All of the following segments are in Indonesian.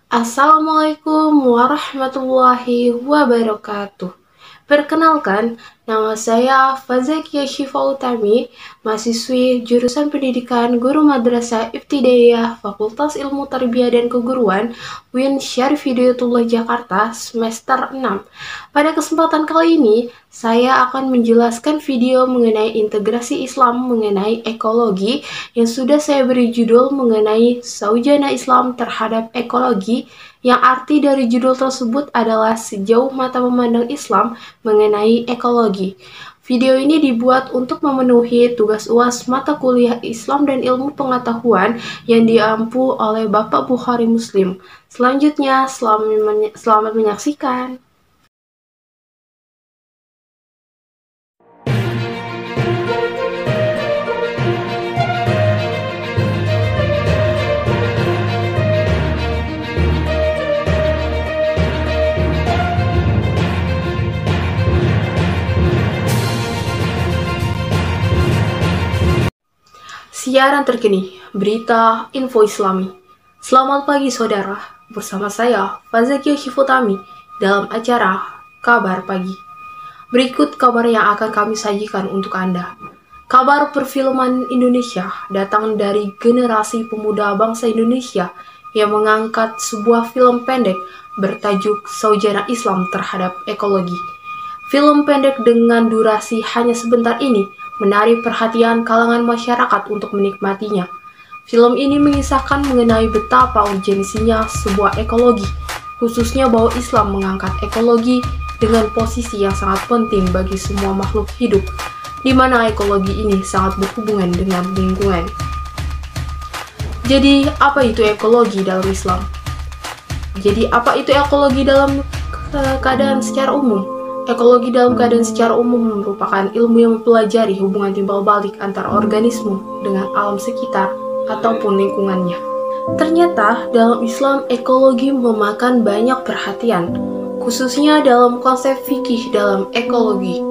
Assalamualaikum warahmatullahi wabarakatuh. Perkenalkan, nama saya Fazakia Syifa Utami, mahasiswi jurusan Pendidikan Guru Madrasah Ibtidaiyah Fakultas Ilmu Tarbiyah dan Keguruan UIN Syarif Hidayatullah Jakarta semester 6. Pada kesempatan kali ini, saya akan menjelaskan video mengenai integrasi Islam mengenai ekologi yang sudah saya beri judul mengenai Saujana Islam terhadap ekologi, yang arti dari judul tersebut adalah sejauh mata memandang Islam mengenai ekologi. Video ini dibuat untuk memenuhi tugas UAS mata kuliah Islam dan Ilmu Pengetahuan yang diampu oleh Bapak Bukhari Muslim. Selanjutnya, selamat menyaksikan. Siaran terkini, berita info Islami. Selamat pagi saudara, bersama saya Fazakia Syifa Utami dalam acara Kabar Pagi. Berikut kabar yang akan kami sajikan untuk Anda. Kabar perfilman Indonesia datang dari generasi pemuda bangsa Indonesia yang mengangkat sebuah film pendek bertajuk Saujana Islam terhadap Ekologi. Film pendek dengan durasi hanya sebentar ini menarik perhatian kalangan masyarakat untuk menikmatinya. Film ini mengisahkan mengenai betapa urgensinya sebuah ekologi, khususnya bahwa Islam mengangkat ekologi dengan posisi yang sangat penting bagi semua makhluk hidup, di mana ekologi ini sangat berhubungan dengan lingkungan. Jadi, apa itu ekologi dalam Islam? Jadi, apa itu ekologi dalam keadaan secara umum? Ekologi dalam keadaan secara umum merupakan ilmu yang mempelajari hubungan timbal balik antara organisme dengan alam sekitar ataupun lingkungannya. Ternyata dalam Islam ekologi memakan banyak perhatian, khususnya dalam konsep fikih dalam ekologi.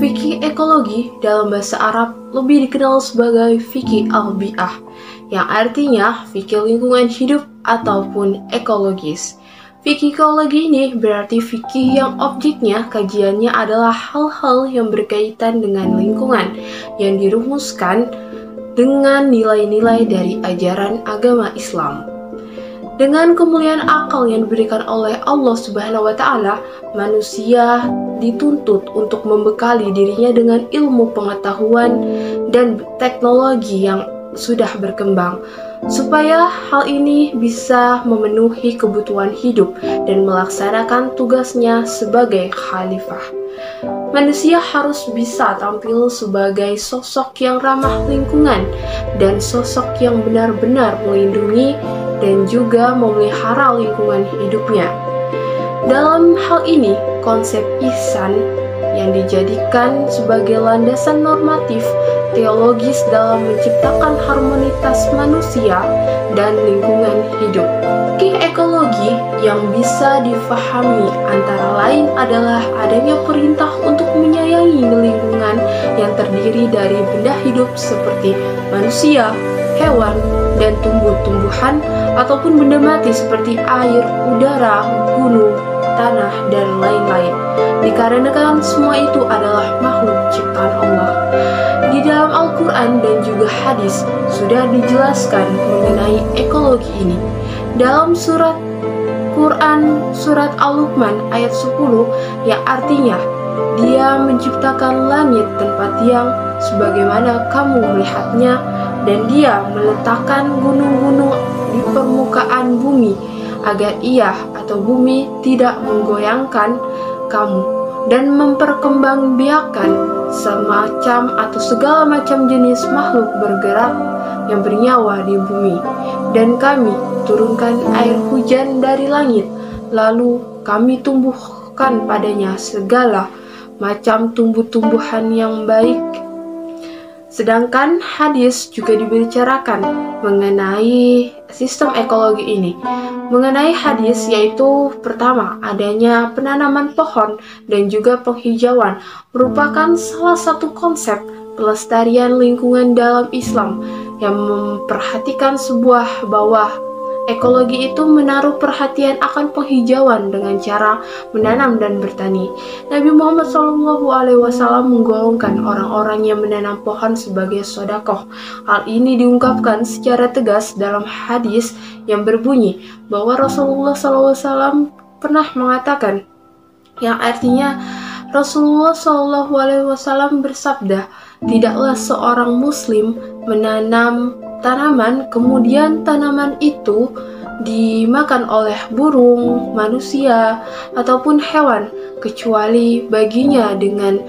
Fikih ekologi dalam bahasa Arab lebih dikenal sebagai fikih al-bi'ah, yang artinya fikih lingkungan hidup ataupun ekologis. Fikih ekologi ini berarti fikih yang objeknya kajiannya adalah hal-hal yang berkaitan dengan lingkungan yang dirumuskan dengan nilai-nilai dari ajaran agama Islam. Dengan kemuliaan akal yang diberikan oleh Allah Subhanahu wa Ta'ala, manusia dituntut untuk membekali dirinya dengan ilmu pengetahuan dan teknologi yang sudah berkembang, supaya hal ini bisa memenuhi kebutuhan hidup dan melaksanakan tugasnya sebagai khalifah. Manusia harus bisa tampil sebagai sosok yang ramah lingkungan dan sosok yang benar-benar melindungi dan juga memelihara lingkungan hidupnya. Dalam hal ini, konsep ihsan yang dijadikan sebagai landasan normatif teologis dalam menciptakan harmonitas manusia dan lingkungan hidup. Fikih ekologi yang bisa difahami antara lain adalah adanya perintah untuk menyayangi lingkungan yang terdiri dari benda hidup seperti manusia, hewan, dan tumbuh-tumbuhan ataupun benda mati seperti air, udara, gunung, tanah, dan lain-lain. Dikarenakan semua itu adalah makhluk ciptaan Allah. Di dalam Al-Quran dan juga hadis sudah dijelaskan mengenai ekologi ini. Dalam surat Quran surat Al-Luqman ayat 10 yang artinya Dia menciptakan langit tanpa tiang sebagaimana kamu melihatnya, dan Dia meletakkan gunung-gunung di permukaan bumi agar ia atau bumi tidak menggoyangkan kamu, dan memperkembangbiakan semacam atau segala macam jenis makhluk bergerak yang bernyawa di bumi. Dan kami turunkan air hujan dari langit, lalu kami tumbuhkan padanya segala macam tumbuh-tumbuhan yang baik. Sedangkan hadis juga dibicarakan mengenai sistem ekologi ini. Mengenai hadis yaitu pertama, adanya penanaman pohon dan juga penghijauan merupakan salah satu konsep pelestarian lingkungan dalam Islam yang memperhatikan sebuah bahwa Ekologi itu menaruh perhatian akan penghijauan dengan cara menanam dan bertani. Nabi Muhammad SAW menggolongkan orang-orang yang menanam pohon sebagai sedekah. Hal ini diungkapkan secara tegas dalam hadis yang berbunyi bahwa Rasulullah SAW pernah mengatakan, yang artinya Rasulullah SAW bersabda, tidaklah seorang muslim menanam tanaman, kemudian tanaman itu dimakan oleh burung, manusia, ataupun hewan, kecuali baginya dengan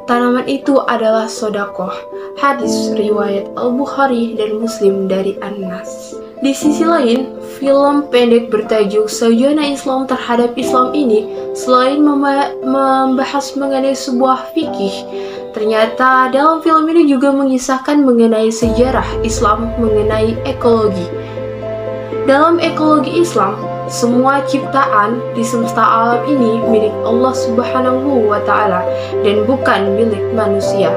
tanaman itu adalah sedekah. Hadis riwayat Al-Bukhari dan Muslim dari Anas. Di sisi lain, film pendek bertajuk Sarjana Islam terhadap Islam ini selain membahas mengenai sebuah fikih, ternyata dalam film ini juga mengisahkan mengenai sejarah Islam mengenai ekologi. Dalam ekologi Islam, semua ciptaan di semesta alam ini milik Allah Subhanahu wa Ta'ala dan bukan milik manusia.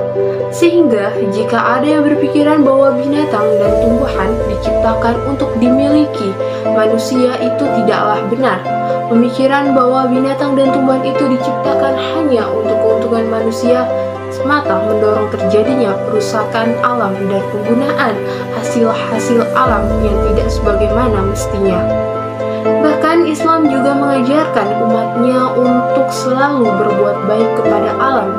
Sehingga jika ada yang berpikiran bahwa binatang dan tumbuhan diciptakan untuk dimiliki manusia, itu tidaklah benar. Pemikiran bahwa binatang dan tumbuhan itu diciptakan hanya untuk keuntungan manusia semata mendorong terjadinya perusakan alam dan penggunaan hasil-hasil alam yang tidak sebagaimana mestinya. Bahkan Islam juga mengajarkan umatnya untuk selalu berbuat baik kepada alam,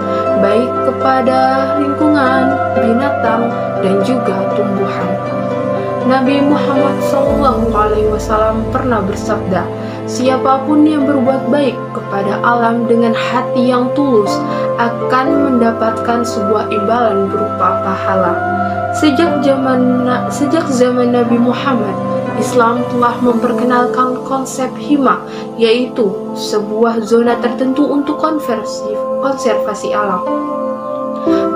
baik kepada lingkungan, binatang, dan juga tumbuhan. Nabi Muhammad SAW pernah bersabda, siapapun yang berbuat baik kepada alam dengan hati yang tulus akan mendapatkan sebuah imbalan berupa pahala. Sejak zaman Nabi Muhammad, Islam telah memperkenalkan konsep hima, yaitu sebuah zona tertentu untuk konservasi alam.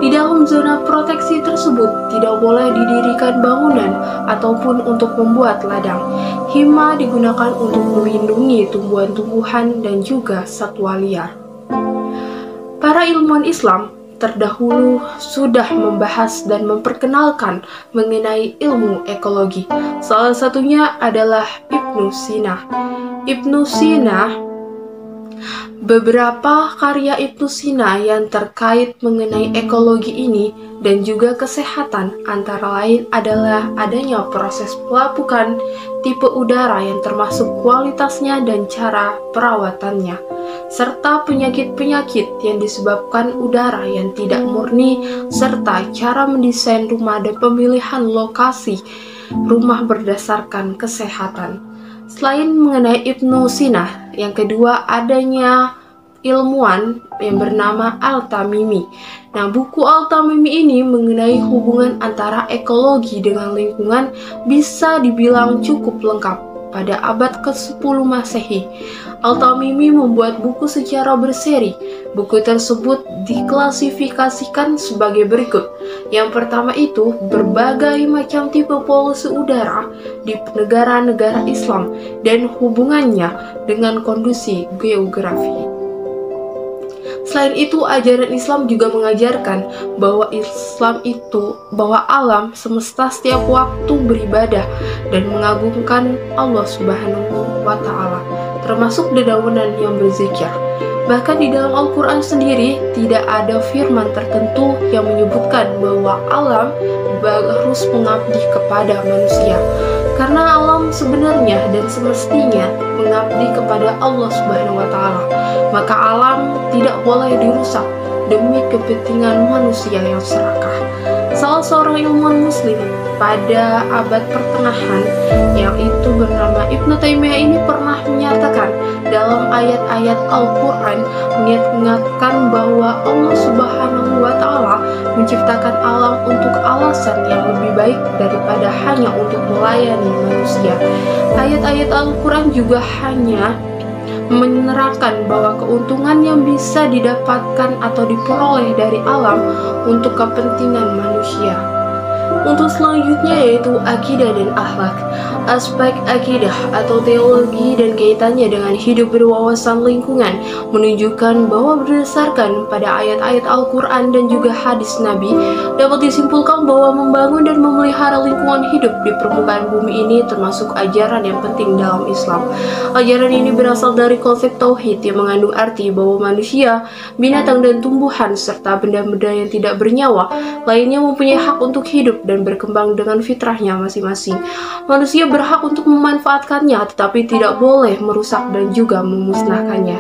Di dalam zona proteksi tersebut tidak boleh didirikan bangunan ataupun untuk membuat ladang. Hima digunakan untuk melindungi tumbuhan-tumbuhan dan juga satwa liar. Para ilmuwan Islam terdahulu sudah membahas dan memperkenalkan mengenai ilmu ekologi. Salah satunya adalah Ibnu Sina. Beberapa karya Ibnu Sina yang terkait mengenai ekologi ini dan juga kesehatan antara lain adalah adanya proses pelapukan, tipe udara yang termasuk kualitasnya dan cara perawatannya, serta penyakit-penyakit yang disebabkan udara yang tidak murni, serta cara mendesain rumah dan pemilihan lokasi rumah berdasarkan kesehatan. Selain mengenai Ibnu Sina, yang kedua adanya ilmuwan yang bernama Al-Tamimi. Nah, buku Al-Tamimi ini mengenai hubungan antara ekologi dengan lingkungan bisa dibilang cukup lengkap. Pada abad ke-10 Masehi, Al-Tamimi membuat buku secara berseri. Buku tersebut diklasifikasikan sebagai berikut. Yang pertama itu, berbagai macam tipe polusi udara di negara-negara Islam dan hubungannya dengan kondisi geografi. Selain itu, ajaran Islam juga mengajarkan bahwa alam semesta setiap waktu beribadah dan mengagungkan Allah Subhanahu wa Ta'ala, termasuk dedaunan yang berzikir. Bahkan di dalam Al-Quran sendiri tidak ada firman tertentu yang menyebutkan bahwa alam harus mengabdi kepada manusia, karena alam sebenarnya dan semestinya mengabdi kepada Allah Subhanahu wa Ta'ala. Maka alam tidak boleh dirusak demi kepentingan manusia yang serakah. Salah seorang ilmuwan muslim pada abad pertengahan yang itu bernama Ibnu Taimiyah ini pernah menyatakan dalam ayat-ayat Al-Quran mengingatkan bahwa Allah Subhanahu wa Ta'ala menciptakan alam untuk alasan yang lebih baik daripada hanya untuk melayani manusia. Ayat-ayat Al-Quran juga hanya menerangkan bahwa keuntungan yang bisa didapatkan atau diperoleh dari alam untuk kepentingan manusia. Untuk selanjutnya yaitu akidah dan akhlak. Aspek akidah atau teologi dan kaitannya dengan hidup berwawasan lingkungan menunjukkan bahwa berdasarkan pada ayat-ayat Al-Quran dan juga hadis Nabi, dapat disimpulkan bahwa membangun dan memelihara lingkungan hidup di permukaan bumi ini termasuk ajaran yang penting dalam Islam. Ajaran ini berasal dari konsep tauhid yang mengandung arti bahwa manusia, binatang dan tumbuhan serta benda-benda yang tidak bernyawa lainnya mempunyai hak untuk hidup dan berkembang dengan fitrahnya masing-masing. Manusia berhak untuk memanfaatkannya tetapi tidak boleh merusak dan juga memusnahkannya.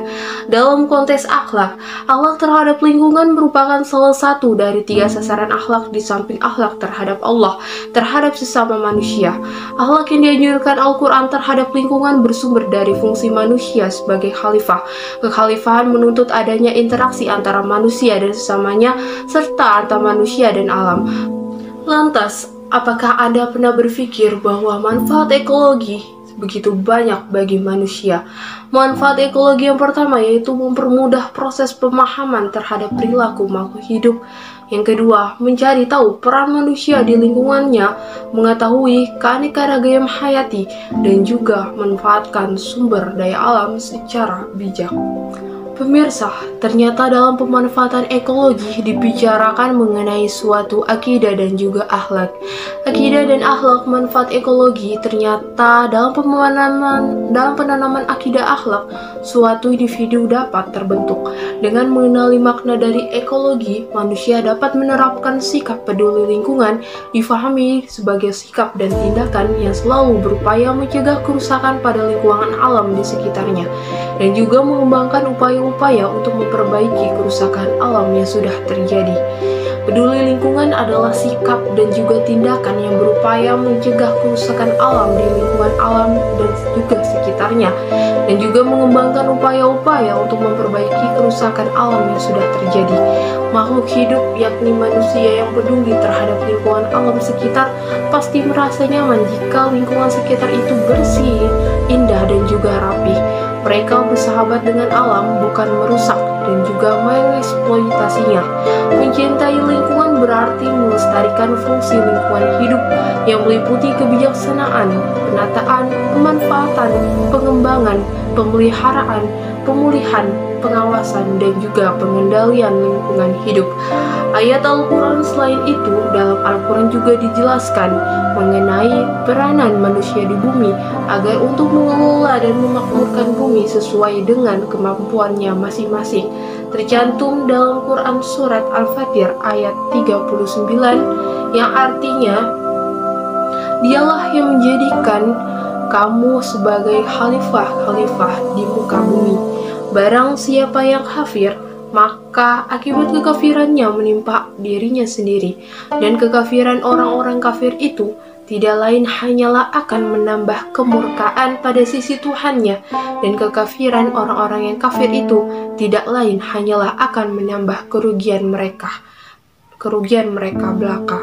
Dalam konteks akhlak, akhlak terhadap lingkungan merupakan salah satu dari 3 sasaran akhlak di samping akhlak terhadap Allah, terhadap sesama manusia. Akhlak yang dianjurkan Al-Quran terhadap lingkungan bersumber dari fungsi manusia sebagai khalifah. Kekhalifahan menuntut adanya interaksi antara manusia dan sesamanya serta antar manusia dan alam. Lantas, apakah Anda pernah berpikir bahwa manfaat ekologi begitu banyak bagi manusia? Manfaat ekologi yang pertama yaitu mempermudah proses pemahaman terhadap perilaku makhluk hidup. Yang kedua, mencari tahu peran manusia di lingkungannya, mengetahui keanekaragaman hayati, dan juga manfaatkan sumber daya alam secara bijak. Pemirsa, ternyata dalam pemanfaatan ekologi dibicarakan mengenai suatu akidah dan juga akhlak. Akidah dan akhlak manfaat ekologi ternyata dalam penanaman akidah akhlak, suatu individu dapat terbentuk. Dengan mengenali makna dari ekologi, manusia dapat menerapkan sikap peduli lingkungan, difahami sebagai sikap dan tindakan yang selalu berupaya mencegah kerusakan pada lingkungan alam di sekitarnya, dan juga mengembangkan upaya-upaya untuk memperbaiki kerusakan alam yang sudah terjadi. Peduli lingkungan adalah sikap dan juga tindakan yang berupaya mencegah kerusakan alam di lingkungan alam dan juga sekitarnya, dan juga mengembangkan upaya-upaya untuk memperbaiki kerusakan alam yang sudah terjadi. Makhluk hidup, yakni manusia yang peduli terhadap lingkungan alam sekitar, pasti merasa nyaman jika lingkungan sekitar itu bersih, indah, dan juga rapi. Mereka bersahabat dengan alam, bukan merusak dan juga mengeksploitasinya. Mencintai lingkungan berarti melestarikan fungsi lingkungan hidup yang meliputi kebijaksanaan, penataan, pemanfaatan, pengembangan, pemeliharaan, pemulihan, pengawasan, dan juga pengendalian lingkungan hidup. Ayat Al-Quran selain itu, dalam Al-Quran juga dijelaskan mengenai peranan manusia di bumi agar untuk mengelola dan memakmurkan bumi sesuai dengan kemampuannya masing-masing. Tercantum dalam Quran Surat Al-Fatir ayat 39 yang artinya, Dialah yang menjadikan kamu sebagai khalifah di muka bumi. Barang siapa yang kafir, maka akibat kekafirannya menimpa dirinya sendiri, dan kekafiran orang-orang kafir itu tidak lain hanyalah akan menambah kemurkaan pada sisi Tuhannya, dan kekafiran orang-orang yang kafir itu tidak lain hanyalah akan menambah kerugian mereka belaka.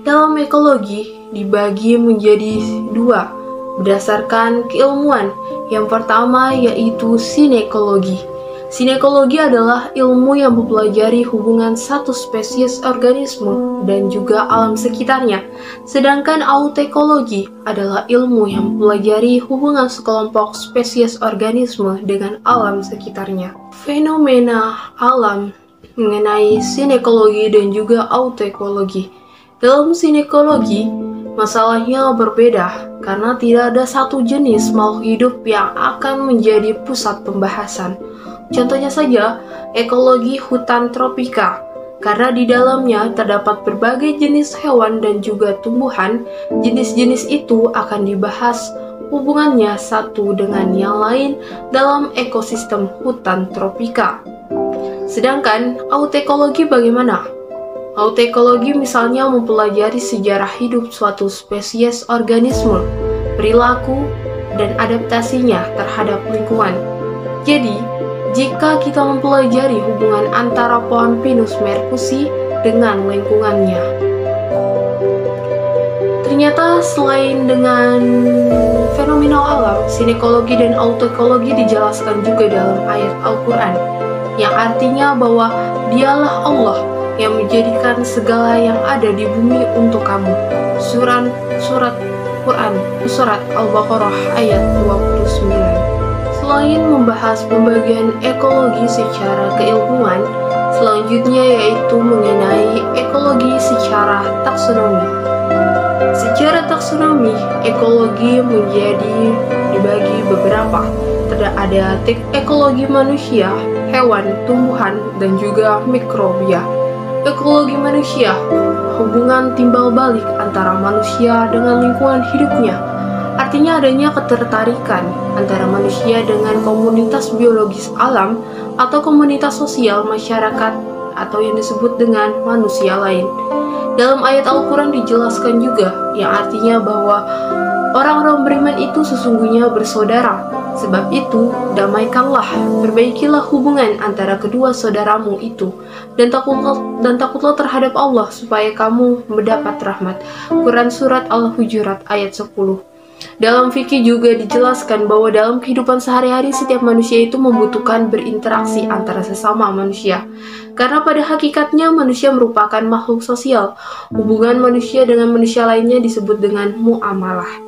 Dalam ekologi dibagi menjadi 2 berdasarkan keilmuan. Yang pertama yaitu sinekologi. Sinekologi adalah ilmu yang mempelajari hubungan satu spesies organisme dan juga alam sekitarnya. Sedangkan autekologi adalah ilmu yang mempelajari hubungan sekelompok spesies organisme dengan alam sekitarnya. Fenomena alam mengenai sinekologi dan juga autekologi. Dalam sinekologi, masalahnya berbeda karena tidak ada satu jenis makhluk hidup yang akan menjadi pusat pembahasan. Contohnya saja, ekologi hutan tropika, karena di dalamnya terdapat berbagai jenis hewan dan juga tumbuhan. Jenis-jenis itu akan dibahas hubungannya satu dengan yang lain dalam ekosistem hutan tropika. Sedangkan autekologi bagaimana? Autekologi misalnya mempelajari sejarah hidup suatu spesies organisme, perilaku, dan adaptasinya terhadap lingkungan. Jadi, jika kita mempelajari hubungan antara pohon Pinus mercusi dengan lingkungannya, ternyata selain dengan fenomena alam, sinekologi dan autekologi dijelaskan juga dalam ayat Al-Quran, yang artinya bahwa Dialah Allah yang menjadikan segala yang ada di bumi untuk kamu. Surat Al-Baqarah ayat 29. Selain membahas pembagian ekologi secara keilmuan, selanjutnya yaitu mengenai ekologi secara taksonomi. Secara taksonomi, ekologi menjadi dibagi beberapa. Ada ekologi manusia, hewan, tumbuhan, dan juga mikrobia. Ekologi manusia, hubungan timbal balik antara manusia dengan lingkungan hidupnya. Artinya adanya ketertarikan antara manusia dengan komunitas biologis alam atau komunitas sosial masyarakat atau yang disebut dengan manusia lain. Dalam ayat Al-Quran dijelaskan juga yang artinya bahwa orang-orang beriman itu sesungguhnya bersaudara. Sebab itu, damaikanlah, perbaikilah hubungan antara kedua saudaramu itu, dan takutlah terhadap Allah supaya kamu mendapat rahmat. Quran Surat Al-Hujurat ayat 10. Dalam fikih juga dijelaskan bahwa dalam kehidupan sehari-hari setiap manusia itu membutuhkan berinteraksi antara sesama manusia. Karena pada hakikatnya manusia merupakan makhluk sosial. Hubungan manusia dengan manusia lainnya disebut dengan muamalah.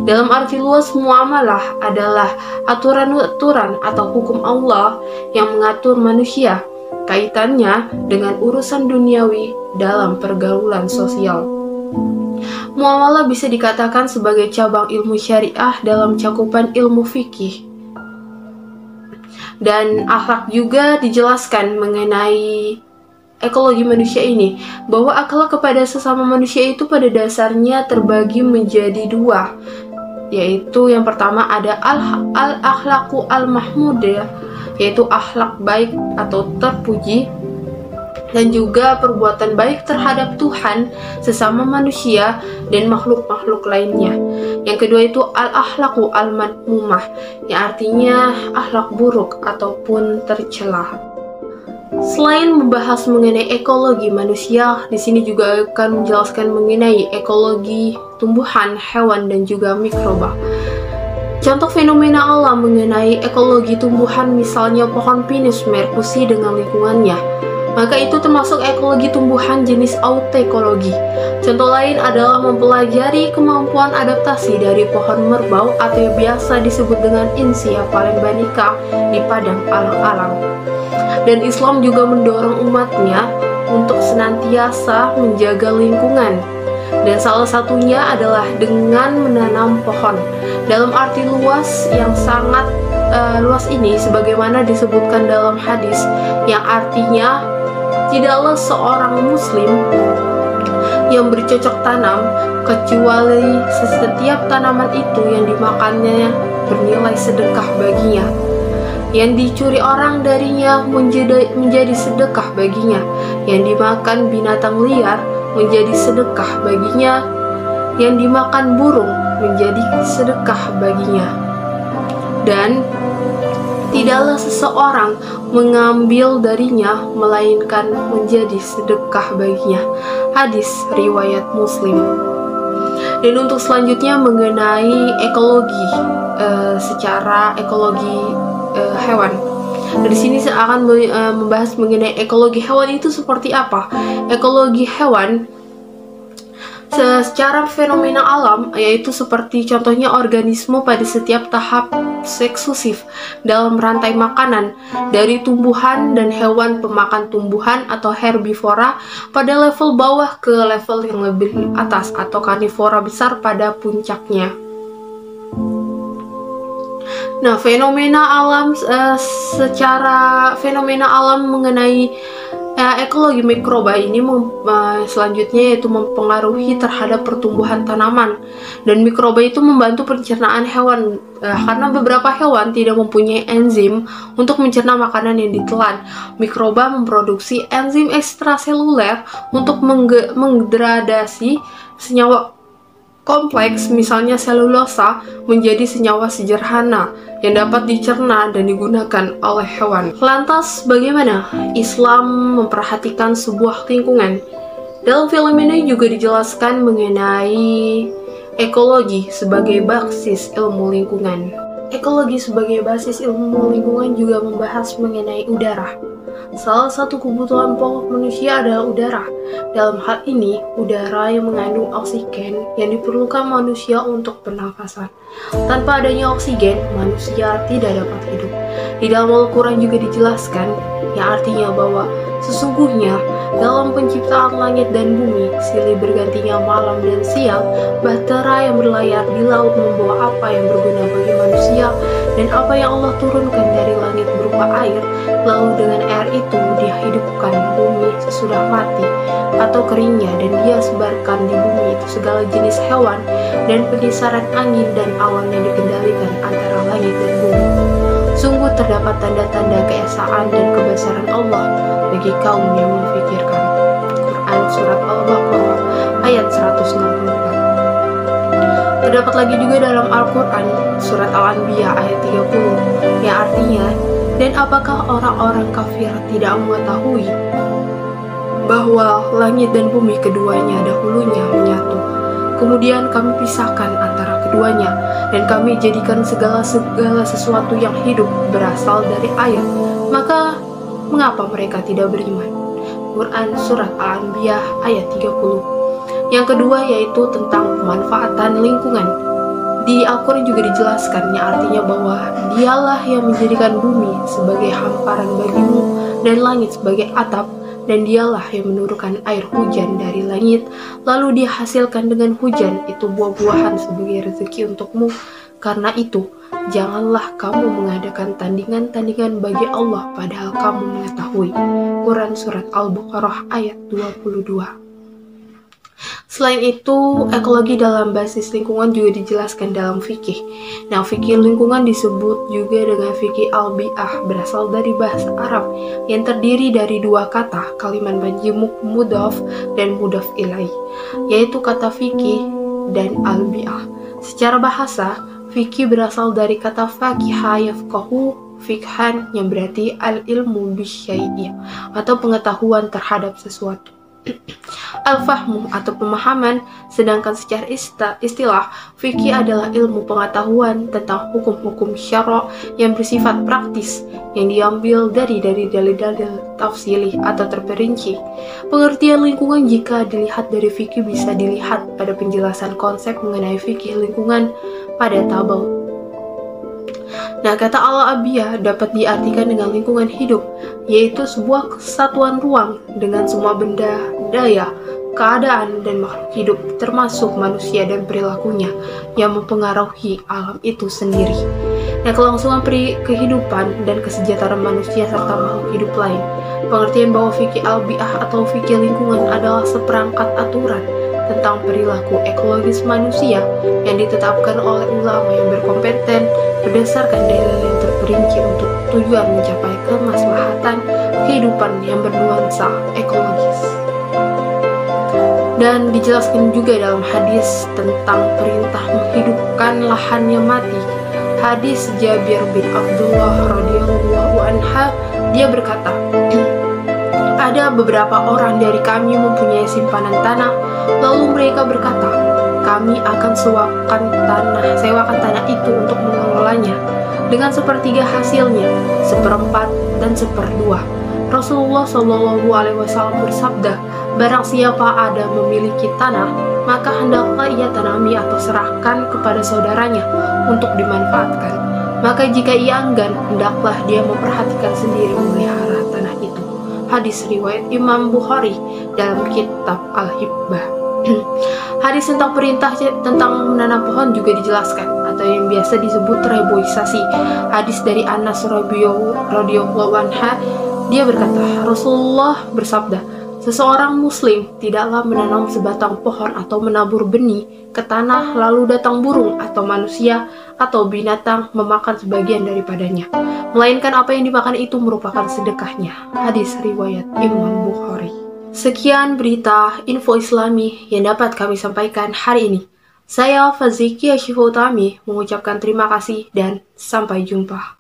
Dalam arti luas, muamalah adalah aturan-aturan atau hukum Allah yang mengatur manusia, kaitannya dengan urusan duniawi dalam pergaulan sosial. Muamalah bisa dikatakan sebagai cabang ilmu syariah dalam cakupan ilmu fikih. Dan akhlak juga dijelaskan mengenai ekologi manusia ini, bahwa akhlak kepada sesama manusia itu pada dasarnya terbagi menjadi dua, yaitu yang pertama ada al-akhlaqu al-mahmudah, yaitu akhlak baik atau terpuji, dan juga perbuatan baik terhadap Tuhan, sesama manusia, dan makhluk-makhluk lainnya. Yang kedua itu al-akhlaqu al-madmumah, yang artinya akhlak buruk ataupun tercela. Selain membahas mengenai ekologi manusia, di sini juga akan menjelaskan mengenai ekologi tumbuhan, hewan, dan juga mikroba. Contoh fenomena alam mengenai ekologi tumbuhan misalnya pohon pinus merkusi dengan lingkungannya, maka itu termasuk ekologi tumbuhan jenis autoekologi. Contoh lain adalah mempelajari kemampuan adaptasi dari pohon merbau atau yang biasa disebut dengan Insia palembanica di padang alang-alang. Dan Islam juga mendorong umatnya untuk senantiasa menjaga lingkungan. Dan salah satunya adalah dengan menanam pohon. Dalam arti luas yang sangat luas ini sebagaimana disebutkan dalam hadis yang artinya tidaklah seorang muslim yang bercocok tanam kecuali setiap tanaman itu yang dimakannya bernilai sedekah baginya. Yang dicuri orang darinya menjadi sedekah baginya, yang dimakan binatang liar menjadi sedekah baginya, yang dimakan burung menjadi sedekah baginya. Dan tidaklah seseorang mengambil darinya melainkan menjadi sedekah baginya. Hadis riwayat Muslim. Dan untuk selanjutnya mengenai ekologi, secara ekologi hewan. Di sini saya akan membahas mengenai ekologi hewan itu seperti apa. Ekologi hewan secara fenomena alam, yaitu seperti contohnya organisme pada setiap tahap sukses dalam rantai makanan, dari tumbuhan dan hewan pemakan tumbuhan atau herbivora pada level bawah ke level yang lebih atas atau karnivora besar pada puncaknya. Nah, fenomena alam secara fenomena alam mengenai ekologi mikroba ini selanjutnya yaitu mempengaruhi terhadap pertumbuhan tanaman, dan mikroba itu membantu pencernaan hewan karena beberapa hewan tidak mempunyai enzim untuk mencerna makanan yang ditelan. Mikroba memproduksi enzim ekstraseluler untuk mengdegradasi senyawa kompleks, misalnya selulosa, menjadi senyawa sederhana yang dapat dicerna dan digunakan oleh hewan. Lantas, bagaimana Islam memperhatikan sebuah lingkungan? Dalam film ini juga dijelaskan mengenai ekologi sebagai basis ilmu lingkungan. Ekologi sebagai basis ilmu lingkungan juga membahas mengenai udara. Salah satu kebutuhan pokok manusia adalah udara. Dalam hal ini, udara yang mengandung oksigen yang diperlukan manusia untuk pernafasan. Tanpa adanya oksigen, manusia tidak dapat hidup. Di dalam Al-Quran juga dijelaskan, yang artinya bahwa sesungguhnya dalam penciptaan langit dan bumi, silih bergantinya malam dan siang, bahtera yang berlayar di laut membawa apa yang berguna bagi manusia, dan apa yang Allah turunkan dari langit berupa air, lalu dengan air itu dia hidupkan bumi sesudah mati atau keringnya, dan dia sebarkan di bumi itu segala jenis hewan dan pengisaran angin dan awan yang dikendalikan antara langit dan bumi. Sungguh terdapat tanda-tanda keesaan dan kebesaran Allah bagi kaum yang memfikirkan. Quran Surat Al-Baqarah ayat 164. Terdapat lagi juga dalam Al-Quran Surat Al-Anbiya ayat 30 yang artinya, dan apakah orang-orang kafir tidak mengetahui bahwa langit dan bumi keduanya dahulunya menyatu, kemudian kami pisahkan antara keduanya, dan kami jadikan segala sesuatu yang hidup berasal dari air, maka mengapa mereka tidak beriman? Quran Surat Al-Anbiya ayat 30. Yang kedua yaitu tentang pemanfaatan lingkungan. Di Al-Quran juga dijelaskan yang artinya bahwa dialah yang menjadikan bumi sebagai hamparan bagimu dan langit sebagai atap, dan dialah yang menurunkan air hujan dari langit, lalu dihasilkan dengan hujan itu buah-buahan sebagai rezeki untukmu. Karena itu, janganlah kamu mengadakan tandingan-tandingan bagi Allah padahal kamu mengetahui. Quran Surat Al-Baqarah ayat 22. Selain itu, ekologi dalam basis lingkungan juga dijelaskan dalam fikih. Nah, fikih lingkungan disebut juga dengan fikih al-bi'ah, berasal dari bahasa Arab yang terdiri dari dua kata, kalimat majmuk mudhaf dan mudhaf ilaih, yaitu kata fikih dan al-bi'ah. Secara bahasa, fikih berasal dari kata faqiha yafqahu fikhan yang berarti al-ilmu bisyai'i atau pengetahuan terhadap sesuatu. Al-fahmu atau pemahaman, sedangkan secara istilah fikih adalah ilmu pengetahuan tentang hukum-hukum syara' yang bersifat praktis yang diambil dari dalil-dalil tafsili atau terperinci. Pengertian lingkungan jika dilihat dari fikih bisa dilihat pada penjelasan konsep mengenai fikih lingkungan pada tabel. Nah, kata al-abiyah dapat diartikan dengan lingkungan hidup, yaitu sebuah kesatuan ruang dengan semua benda, daya, keadaan, dan makhluk hidup, termasuk manusia dan perilakunya yang mempengaruhi alam itu sendiri. Nah, kelangsungan kehidupan dan kesejahteraan manusia serta makhluk hidup lain. Pengertian bahwa fikih al-bi'ah atau fikih lingkungan adalah seperangkat aturan tentang perilaku ekologis manusia yang ditetapkan oleh ulama yang berkompeten berdasarkan dalil yang terperinci untuk tujuan mencapai kemaslahatan kehidupan yang bernuansa ekologis. Dan dijelaskan juga dalam hadis tentang perintah menghidupkan lahan yang mati. Hadis Jabir bin Abdullah radhiyallahu anha, dia berkata, ada beberapa orang dari kami mempunyai simpanan tanah, lalu mereka berkata, kami akan sewakan tanah itu untuk mengelolanya dengan sepertiga hasilnya, seperempat dan seperdua. Rasulullah Shallallahu Alaihi Wasallam bersabda, barang siapa ada memiliki tanah, maka hendaklah ia tanami atau serahkan kepada saudaranya untuk dimanfaatkan. Maka jika ia enggan, hendaklah dia memperhatikan sendiri memelihara tanah itu. Hadis riwayat Imam Bukhari dalam kitab Al-Hibbah. Hadis tentang perintah tentang menanam pohon juga dijelaskan atau yang biasa disebut reboisasi. Hadis dari Anas radhiyallahu anha, dia berkata, Rasulullah bersabda, seseorang muslim tidaklah menanam sebatang pohon atau menabur benih ke tanah lalu datang burung atau manusia atau binatang memakan sebagian daripadanya, melainkan apa yang dimakan itu merupakan sedekahnya. Hadis riwayat Imam Bukhari. Sekian berita info Islami yang dapat kami sampaikan hari ini. Saya Faziki Ashifa Utami mengucapkan terima kasih dan sampai jumpa.